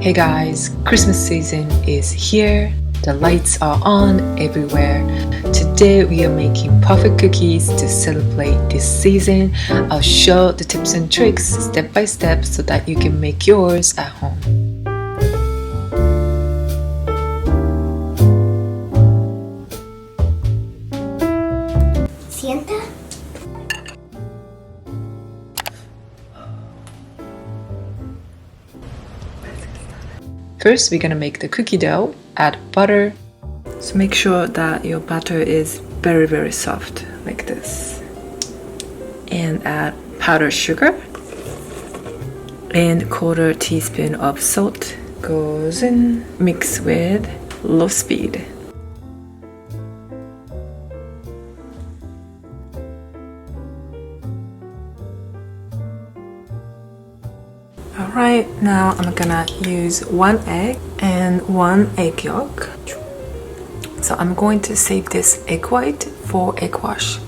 Hey guys, Christmas season is here. The lights are on everywhere. Today we are making perfect cookies to celebrate this season. I'll show the tips and tricks step by step so that you can make yours at home. Sienta. First, we're gonna make the cookie dough. Add butter. So make sure that your butter is very soft, like this. And add powdered sugar. And quarter teaspoon of salt goes in. Mix with low speed. Alright, now I'm gonna use 1 egg and 1 egg yolk. So I'm going to save this egg white for egg wash.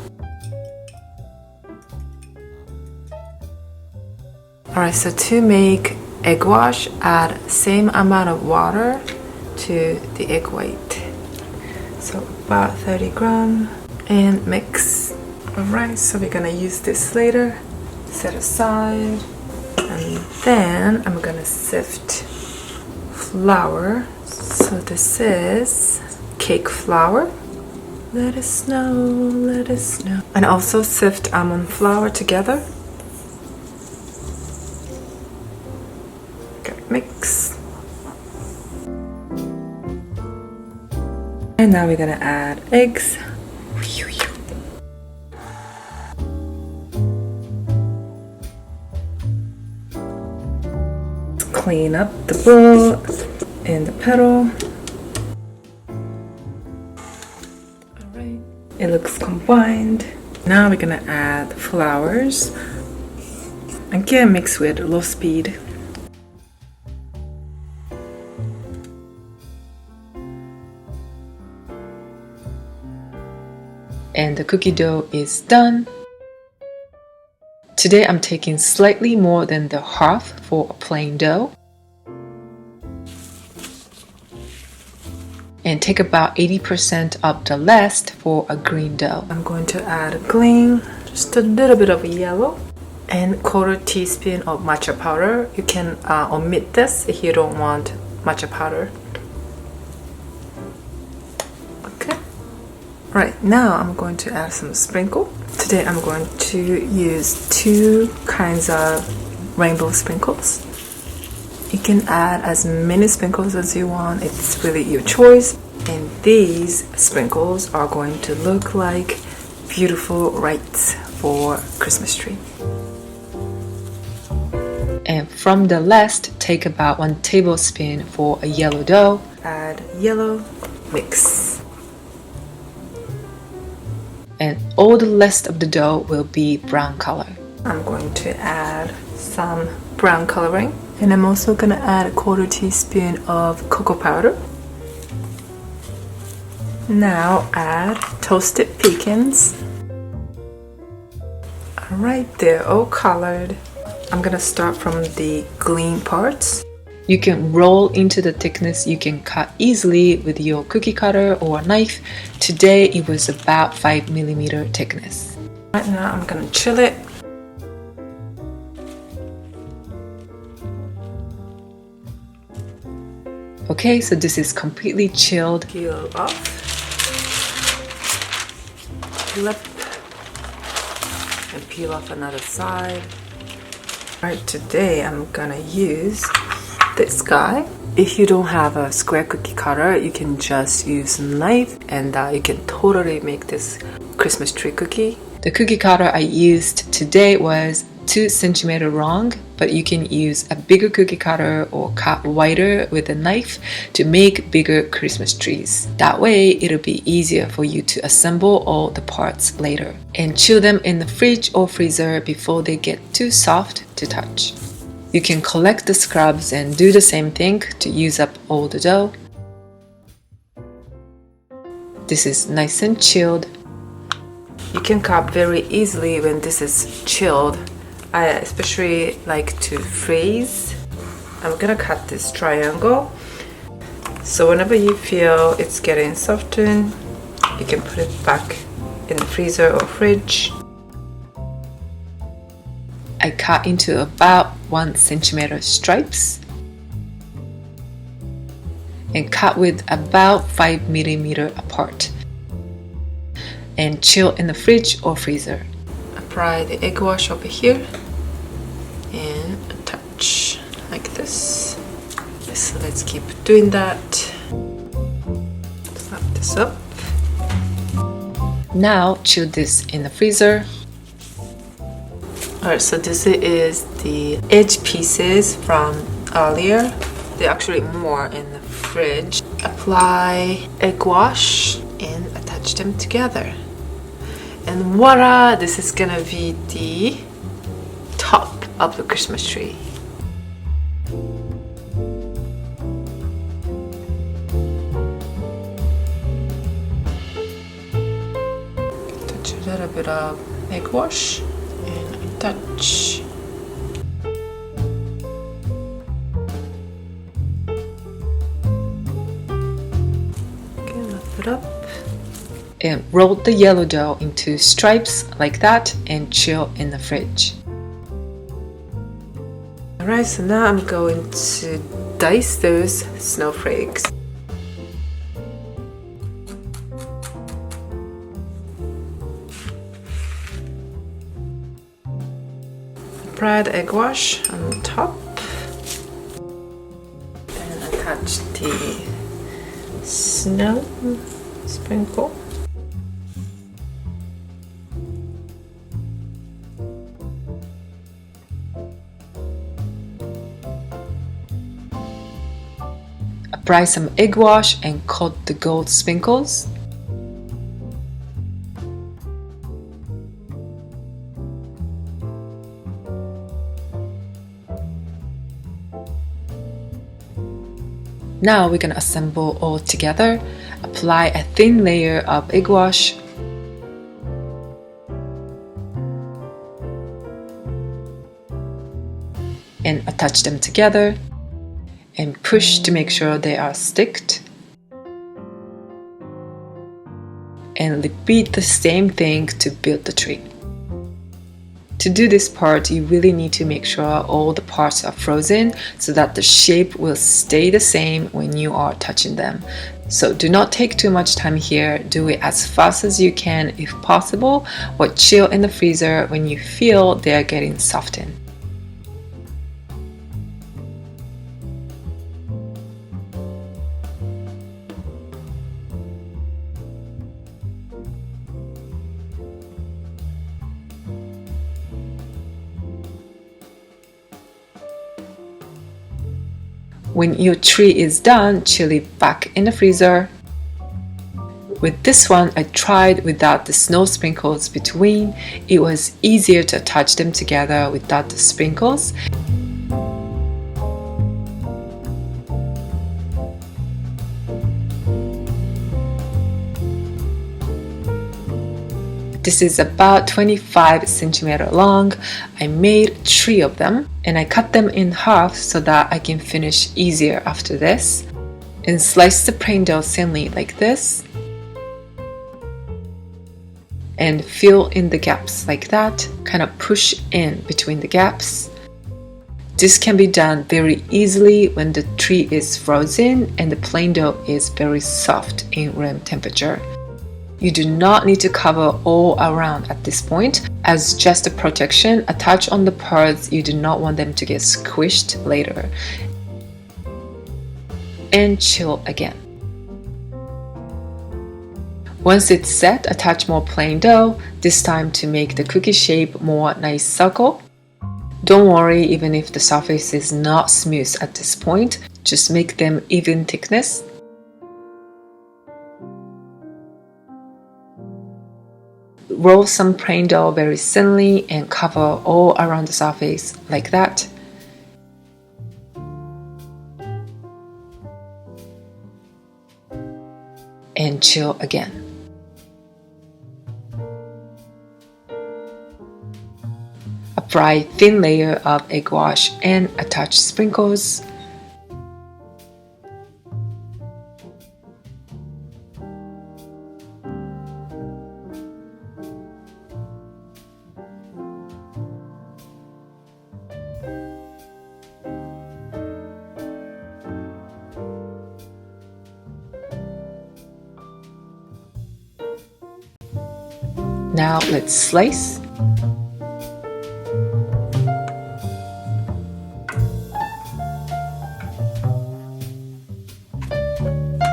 Alright, so to make egg wash, add same amount of water to the egg white. So about 30 grams and mix. Alright, so we're gonna use this later. Set aside. And then I'm gonna sift flour. So this is cake flour. Let us know. And also sift almond flour together. Okay, mix. And now we're gonna add eggs. Clean up the bowl and the pedal. Alright, it looks combined. Now we're gonna add flours. Again, mix with low speed. And the cookie dough is done. Today I'm taking slightly more than the half for a plain dough. And take about 80% of the rest for a green dough. I'm going to add green, just a little bit of yellow, and quarter teaspoon of matcha powder. You can omit this if you don't want matcha powder. Okay. Right, now I'm going to add some sprinkle. Today I'm going to use 2 kinds of rainbow sprinkles. You can add as many sprinkles as you want, it's really your choice. And these sprinkles are going to look like beautiful lights for Christmas tree. And from the rest, take about 1 tablespoon for a yellow dough. Add yellow, mix. And all the rest of the dough will be brown color. I'm going to add some brown coloring. And I'm also going to add a quarter teaspoon of cocoa powder. Now add toasted pecans. Alright, they're all colored. I'm going to start from the green parts. You can roll into the thickness you can cut easily with your cookie cutter or knife. Today it was about 5mm thickness. Right now I'm going to chill it. Okay, so this is completely chilled. Peel off. Flip. And peel off another side. Alright, today I'm gonna use this guy. If you don't have a square cookie cutter, you can just use a knife and you can totally make this Christmas tree cookie. The cookie cutter I used today was 2 centimeters long, but you can use a bigger cookie cutter or cut wider with a knife to make bigger Christmas trees. That way it'll be easier for you to assemble all the parts later. And chill them in the fridge or freezer before they get too soft to touch. You can collect the scraps and do the same thing to use up all the dough. This is nice and chilled. You can cut very easily when this is chilled. I especially like to freeze I'm gonna cut this triangle. So whenever you feel it's getting softened, you can put it back in the freezer or fridge. I cut into about 1 centimeter stripes and cut with about 5 millimeter apart and chill in the fridge or freezer. Apply the egg wash over here and attach like this. So let's keep doing that. Slap this up. Now chill this in the freezer. Alright, so this is the edge pieces from earlier. They're actually more in the fridge. Apply egg wash and attach them together. And voila! This is gonna be the top of the Christmas tree. Touch a little bit of egg wash and attach. Okay, lift it up. And roll the yellow dough into stripes like that and chill in the fridge. Alright, so now I'm going to dice those snowflakes. Apply the egg wash on the top and attach the snow sprinkle. Apply some egg wash and coat the gold sprinkles. Now we're gonna assemble all together. Apply a thin layer of egg wash. And attach them together. And push to make sure they are sticked. And repeat the same thing to build the tree. To do this part, you really need to make sure all the parts are frozen so that the shape will stay the same when you are touching them. So do not take too much time here. Do it as fast as you can if possible, or chill in the freezer when you feel they are getting softened. When your tree is done, chill it back in the freezer. With this one, I tried without the snow sprinkles between. It was easier to attach them together without the sprinkles. This is about 25 centimeters long. I made 3 of them and I cut them in half so that I can finish easier after this. And slice the plain dough thinly like this. And fill in the gaps like that. Kind of push in between the gaps. This can be done very easily when the tree is frozen and the plain dough is very soft in room temperature. You do not need to cover all around at this point. As just a protection, attach on the parts you do not want them to get squished later. And chill again. Once it's set, attach more plain dough, this time to make the cookie shape more nice circle. Don't worry even if the surface is not smooth at this point, just make them even thickness. Roll some plain dough very thinly and cover all around the surface like that. And chill again. Apply thin layer of egg wash and attach sprinkles. Now let's slice.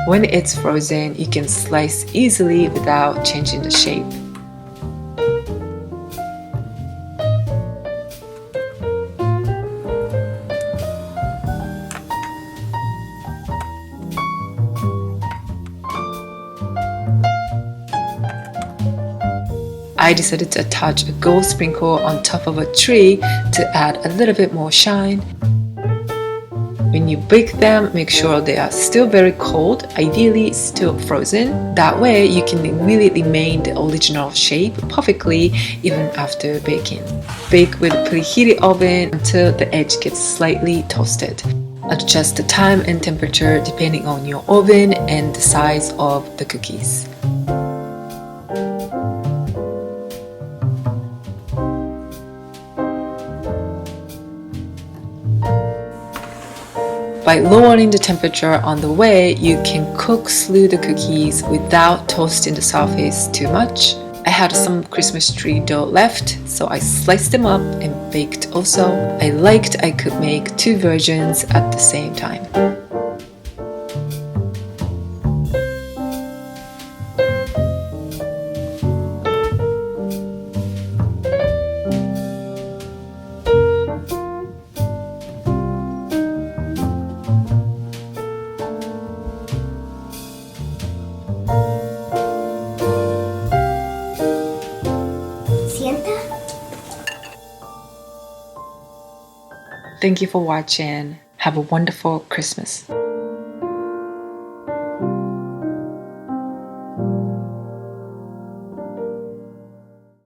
When it's frozen, you can slice easily without changing the shape. I decided to attach a gold sprinkle on top of a tree to add a little bit more shine. When you bake them, make sure they are still very cold, ideally still frozen. That way you can immediately maintain the original shape perfectly even after baking. Bake with a preheated oven until the edge gets slightly toasted. Adjust the time and temperature depending on your oven and the size of the cookies. By lowering the temperature on the way, you can cook through the cookies without toasting the surface too much. I had some Christmas tree dough left, so I sliced them up and baked also. I liked I could make two versions at the same time. Thank you for watching. Have a wonderful Christmas.